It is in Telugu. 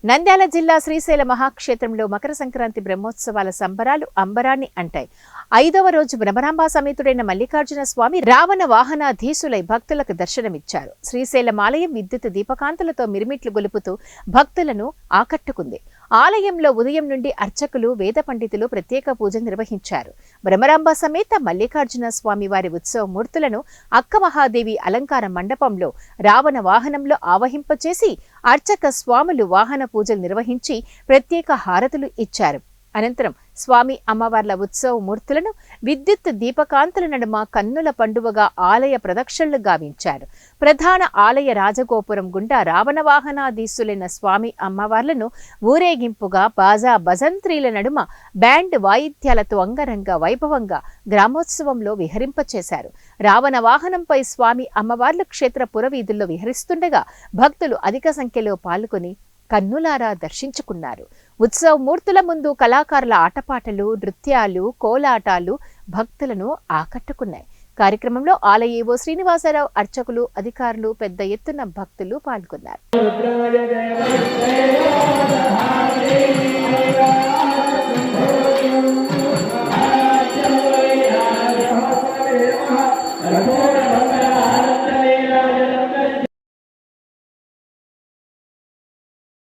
నంద్యాల జిల్లా శ్రీశైల మహాక్షేత్రంలో మకర సంక్రాంతి బ్రహ్మోత్సవాల సంబరాలు అంబరాన్ని అంటాయి. 5వ రోజు భ్రమరాంబ సమేతుడైన మల్లికార్జున స్వామి రావణ వాహనాధీశులై భక్తులకు దర్శనమిచ్చారు. శ్రీశైలం ఆలయం విద్యుత్ దీపకాంతులతో మిరిమిట్లు గొలుపుతూ భక్తులను ఆకట్టుకుంది. ఆలయంలో ఉదయం నుండి అర్చకులు, వేద పండితులు ప్రత్యేక పూజలు నిర్వహించారు. భ్రమరాంబ సమేత మల్లికార్జున స్వామి వారి ఉత్సవ మూర్తులను అక్క మహాదేవి అలంకార మండపంలో రావణ వాహనంలో ఆవహింపచేసి అర్చక స్వాములు వాహన పూజలు నిర్వహించి ప్రత్యేక హారతులు ఇచ్చారు. అనంతరం స్వామి అమ్మవార్ల ఉత్సవ మూర్తులను విద్యుత్ దీపకాంతుల నడుమ కన్నుల పండువగా ఆలయ ప్రదక్షిణలు గావించారు. ప్రధాన ఆలయ రాజగోపురం గుండా రావణ వాహనాధీశులైన స్వామి అమ్మవార్లను ఊరేగింపుగా బాజా భజంత్రీల నడుమ బ్యాండ్ వాయిద్యాలతో అంగరంగ వైభవంగా గ్రామోత్సవంలో విహరింపచేశారు. రావణ వాహనంపై స్వామి అమ్మవార్ల క్షేత్ర పురవీధుల్లో విహరిస్తుండగా భక్తులు అధిక సంఖ్యలో పాల్గొని కన్నులారా దర్శించుకున్నారు. ఉత్సవ మూర్తుల ముందు కళాకారుల ఆటపాటలు, నృత్యాలు, కోలాటాలు భక్తులను ఆకట్టుకున్నాయి. కార్యక్రమంలో ఆలయ ఈవో శ్రీనివాసరావు, అర్చకులు, అధికారులు పెద్ద ఎత్తున భక్తులు పాల్గొన్నారు.